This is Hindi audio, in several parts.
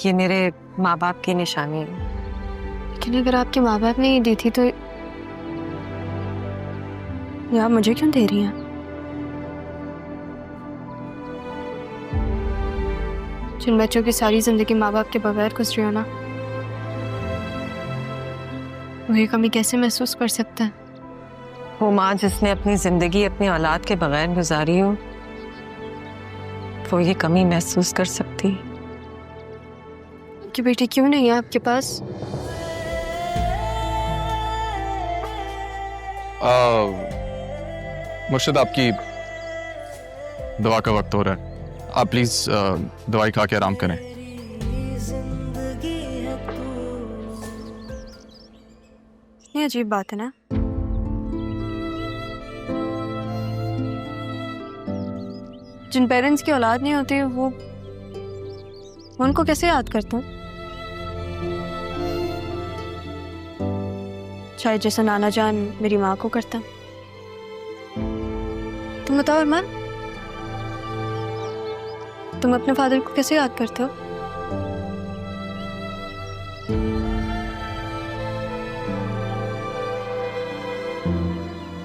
ये मेरे माँ बाप की निशानी है। लेकिन अगर आपके माँ बाप ने ये दी थी तो ये आप मुझे क्यों दे रही हैं? जिन बच्चों की सारी जिंदगी माँ बाप के बगैर गुजरी हो ना, वो ये कमी कैसे महसूस कर सकता है? वो माँ जिसने अपनी जिंदगी अपनी औलाद के बगैर गुजारी हो, वो ये कमी महसूस कर सकती है। कि बेटी क्यों नहीं है आपके पास? मुर्शिद, आपकी दवा का वक्त हो रहा है। आप प्लीज दवाई खा के आराम करें। ये अजीब बात है ना। जिन पेरेंट्स की औलाद नहीं होती वो उनको कैसे याद करते हैं? शायद जैसा नाना जान मेरी माँ को करता। तुम बताओ अरमान, तुम अपने फादर को कैसे याद करते हो?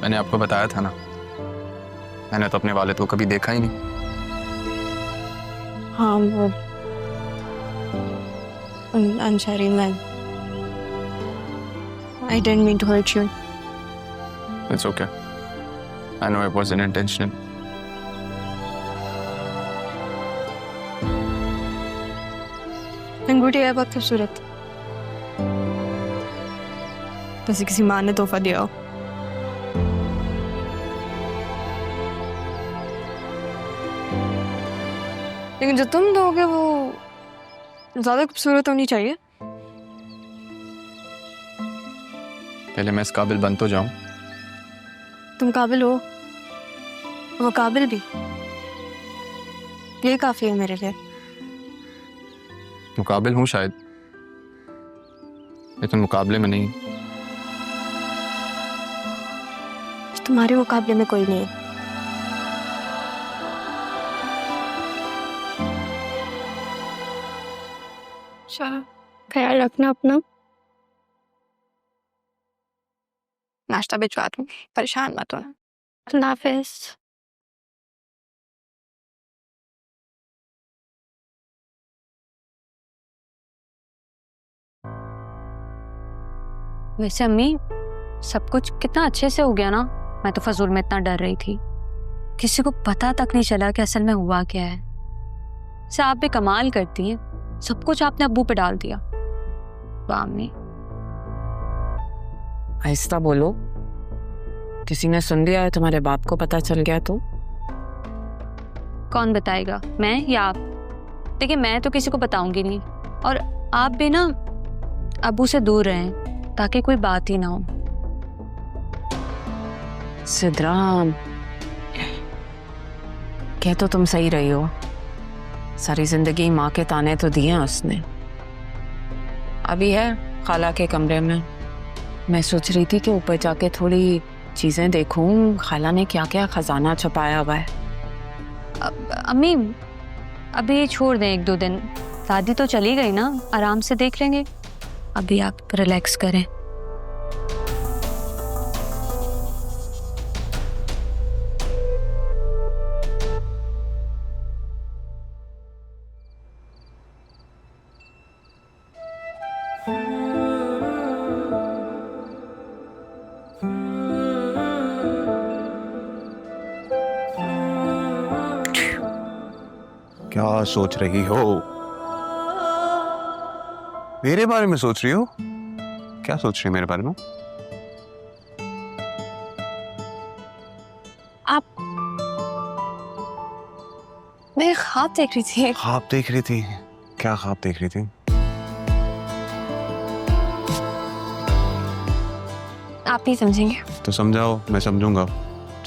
मैंने आपको बताया था ना, मैंने तो अपने वालिद को कभी देखा ही नहीं। हाँ वो I'm sorry man, I didn't mean to hurt you. It's okay. I know it wasn't intentional. अंगूठी है बहुत खूबसूरत, जैसे किसी माँ ने तोहफा दिया हो। लेकिन जो तुम दोगे वो ज्यादा खूबसूरत होनी चाहिए। पहले मैं इस काबिल बन तो जाऊं। तुम काबिल हो, वो काबिल भी, ये काफी है मेरे लिए। मुकाबिल हूं शायद, लेकिन मुकाबले में नहीं। तुम्हारे मुकाबले में कोई नहीं है। चलो ख्याल रखना अपना। नाश्ता भिजवा दूँ, परेशान मत होना। अल्लाह हाफिज। वैसे अम्मी, सब कुछ कितना अच्छे से हो गया ना। मैं तो फजूल में इतना डर रही थी, किसी को पता तक नहीं चला कि असल में हुआ क्या है। वैसे आप भी कमाल करती हैं, सब कुछ आपने अब्बू पे डाल दिया। वाह अम्मी। आहिस्ता बोलो, किसी ने सुन लिया है, तुम्हारे बाप को पता चल गया तो? कौन बताएगा, मैं या आप? देखिए मैं तो किसी को बताऊंगी नहीं, और आप भी ना अब्बू से दूर रहें ताकि कोई बात ही ना हो। सिद्रा, कह तो तुम सही रही हो, सारी जिंदगी माँ के ताने तो दिए हैं उसने। अभी है खाला के कमरे में, मैं सोच रही थी कि ऊपर जाके थोड़ी चीजें देखूं, खाला ने क्या क्या खजाना छुपाया हुआ है। अम्मी अभी छोड़ दें 1-2 दिन, दादी तो चली गई ना, आराम से देख लेंगे। अभी आप रिलैक्स करें। क्या सोच रही हो? मेरे बारे में सोच रही हो? क्या सोच रही हो मेरे बारे में? आप मैं ख्वाब देख रही थी। ख्वाब देख रही थी? क्या ख्वाब देख रही थी? आप ही समझेंगे। तो समझाओ, मैं समझूंगा।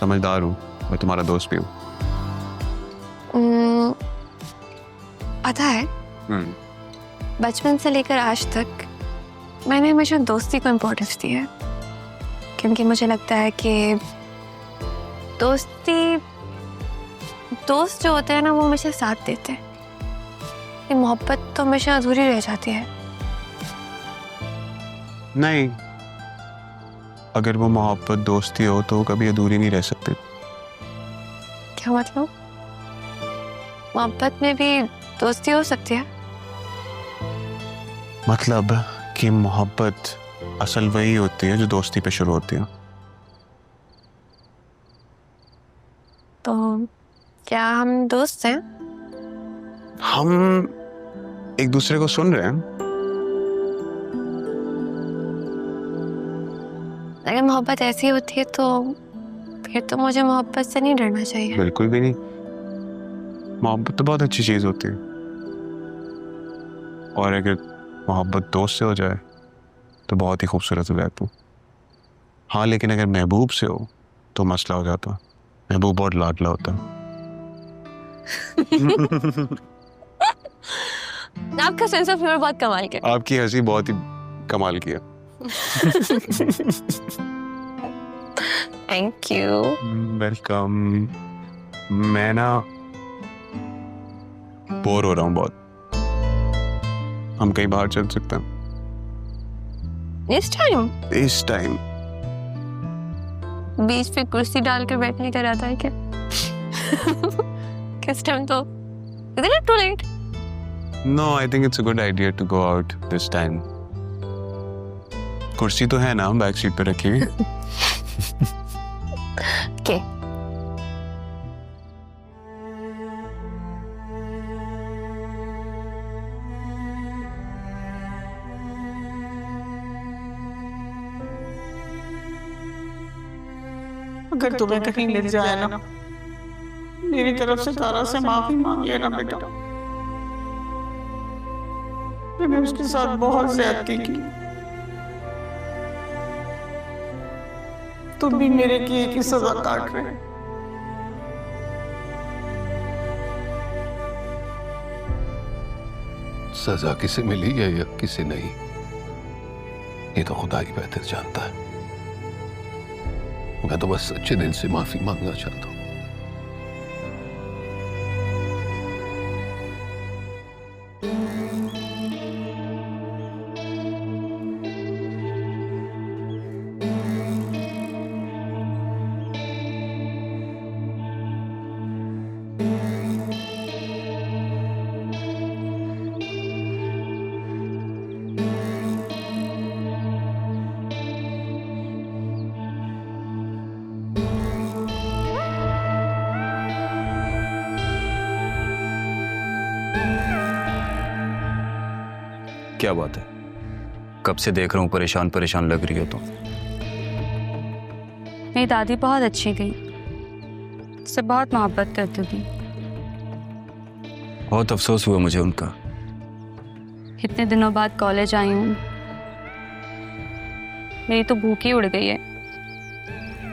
समझदार हूँ, मैं तुम्हारा दोस्त भी हूँ। पता है, बचपन से लेकर आज तक मैंने हमेशा दोस्ती को इम्पोर्टेंस दी है, क्योंकि मुझे लगता है कि दोस्त जो होते हैं ना, वो हमेशा साथ देते हैं। ये मोहब्बत तो हमेशा अधूरी रह जाती है। नहीं, अगर वो मोहब्बत दोस्ती हो तो वो कभी अधूरी नहीं रह सकती। क्या मतलब? मोहब्बत में भी दोस्ती हो सकती है? मतलब कि मोहब्बत असल वही होती है जो दोस्ती पे शुरू होती है। तो क्या हम दोस्त हैं? हम एक दूसरे को सुन रहे हैं। अगर मोहब्बत ऐसी होती है तो फिर तो मुझे मोहब्बत से नहीं डरना चाहिए। बिल्कुल भी नहीं, मोहब्बत तो बहुत अच्छी चीज होती है। और अगर मोहब्बत दोस्त से हो जाए तो बहुत ही खूबसूरत हो जाती है। हाँ, लेकिन अगर महबूब से हो तो मसला हो जाता है। महबूब बहुत लाडला होता है। आपका सेंस ऑफ ह्यूमर बहुत कमाल का है। आपकी हंसी बहुत ही कमाल की है। Thank you. वेलकम। मैं ना बोर हो रहा हूँ बहुत। हम कहीं बाहर चल सकते हैं इस टाइम? इस टाइम? बीच पे कुर्सी डाल कर बैठने का रहता है क्या? किस टाइम तो Isn't it too late? No, I think it's a good idea to go out this time. कुर्सी तो है ना बैक सीट पे रखी हुई। Okay. अगर तुम्हें कहीं ले जाए ना, मेरी तरफ से तारा से माफी मांग लेना बेटा। मैंने उसके साथ बहुत ज्यादती की। तुम भी मेरे किए की सजा काट रहे। सजा किसे मिली है या किसे नहीं, ये तो खुदा ही बेहतर जानता है। मैं तो बस सच्चे दिल से माफी मांगना चाहता हूँ। क्या बात है? कब से देख रहा हूँ परेशान परेशान लग रही हो तुम। मेरी दादी बहुत अच्छी थी, उससे बहुत मोहब्बत करती थी। बहुत अफसोस हुआ मुझे उनका। इतने दिनों बाद कॉलेज आई हूँ, मेरी तो भूख ही उड़ गई है।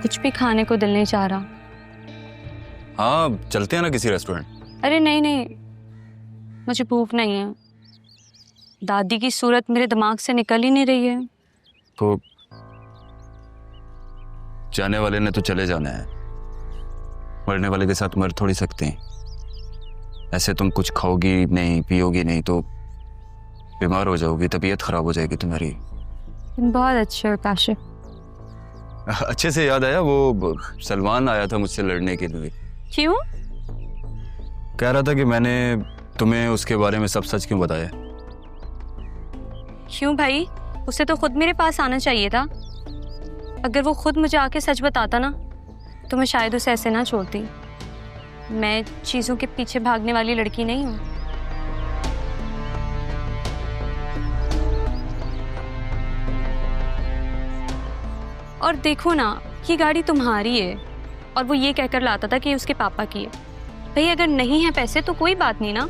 कुछ भी खाने को दिल नहीं चाह रहा। हाँ, चलते हैं ना किसी रेस्टोरेंट। अरे नहीं नहीं, मुझे भूख नहीं है। दादी की सूरत मेरे दिमाग से निकल ही नहीं रही है। तो जाने वाले ने तो चले जाना है, मरने वाले के साथ मर थोड़ी सकते हैं। ऐसे तुम कुछ खाओगी नहीं, पियोगी नहीं तो बीमार हो जाओगी, तबीयत खराब हो जाएगी तुम्हारी। तुम बहुत अच्छे हो काशिफ। अच्छे से याद आया, वो सलमान आया था मुझसे लड़ने के लिए। क्यों? कह रहा था कि मैंने तुम्हें उसके बारे में सब सच क्यों बताया। क्यों भाई? उसे तो खुद मेरे पास आना चाहिए था। अगर वो खुद मुझे आके सच बताता ना तो मैं शायद उसे ऐसे ना छोड़ती। मैं चीज़ों के पीछे भागने वाली लड़की नहीं हूँ। और देखो ना, ये गाड़ी तुम्हारी है और वो ये कहकर लाता था कि उसके पापा की है। भाई अगर नहीं है पैसे तो कोई बात नहीं ना,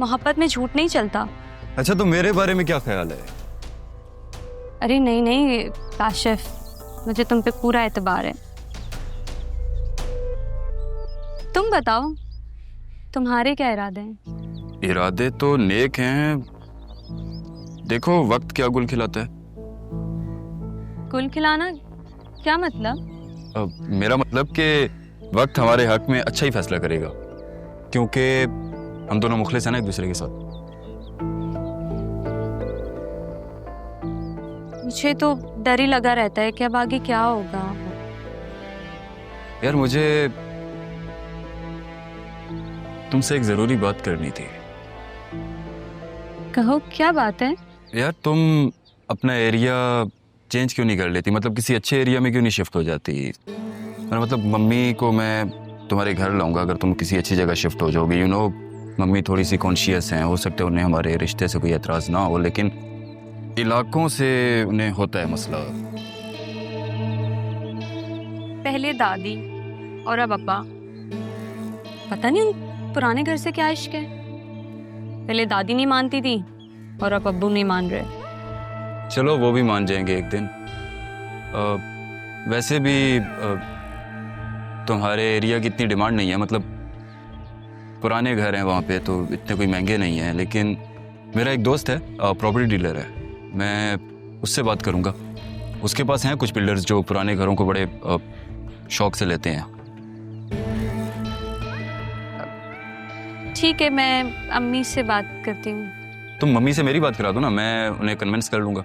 मोहब्बत में झूठ नहीं चलता। अच्छा, तो मेरे बारे में क्या ख्याल है? अरे नहीं नहीं काशिफ, मुझे तुम पे पूरा एतबार है। तुम बताओ, तुम्हारे क्या इरादे हैं? इरादे तो नेक हैं। देखो वक्त क्या गुल खिलाता है। गुल खिलाना क्या मतलब? मेरा मतलब कि वक्त हमारे हक में अच्छा ही फैसला करेगा, क्योंकि हम दोनों मुखलिस हैं ना एक दूसरे के साथ। मुझे तो डर ही लगा रहता है कि अब आगे क्या होगा। यार मुझे तुमसे एक जरूरी बात करनी थी। कहो क्या बात है? यार तुम अपना एरिया चेंज क्यों नहीं कर लेती? मतलब किसी अच्छे एरिया में क्यों नहीं शिफ्ट हो जाती? मतलब मम्मी को मैं तुम्हारे घर लाऊंगा अगर तुम किसी अच्छी जगह शिफ्ट हो जाओगी। यू नो मम्मी थोड़ी सी कॉन्शियस हैं, हो सकता है उन्हें हमारे रिश्ते से कोई एतराज़ ना हो, लेकिन इलाकों से उन्हें होता है मसला। पहले दादी और अब अब्बा, पता नहीं उन पुराने घर से क्या इश्क है। पहले दादी नहीं मानती थी और अब अब्बू नहीं मान रहे। चलो वो भी मान जाएंगे एक दिन। वैसे भी तुम्हारे एरिया की इतनी डिमांड नहीं है, मतलब पुराने घर हैं वहाँ पे तो इतने कोई महंगे नहीं हैं। लेकिन मेरा एक दोस्त है प्रॉपर्टी डीलर है, मैं उससे बात करूँगा। उसके पास हैं कुछ बिल्डर्स जो पुराने घरों को बड़े शौक से लेते हैं। ठीक है, मैं अम्मी से बात करती हूँ। तुम मम्मी से मेरी बात करा दो ना, मैं उन्हें कन्विंस कर लूँगा।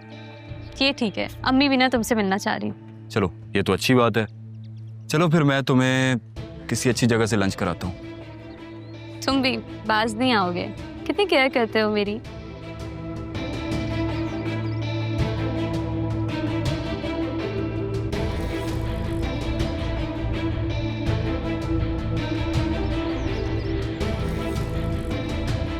ये ठीक है, अम्मी भी ना तुमसे मिलना चाह रही। चलो ये तो अच्छी बात है। चलो फिर मैं तुम्हें किसी अच्छी जगह से लंच कराता हूँ। तुम भी बाज नहीं आओगे, कितनी केयर करते हो मेरी।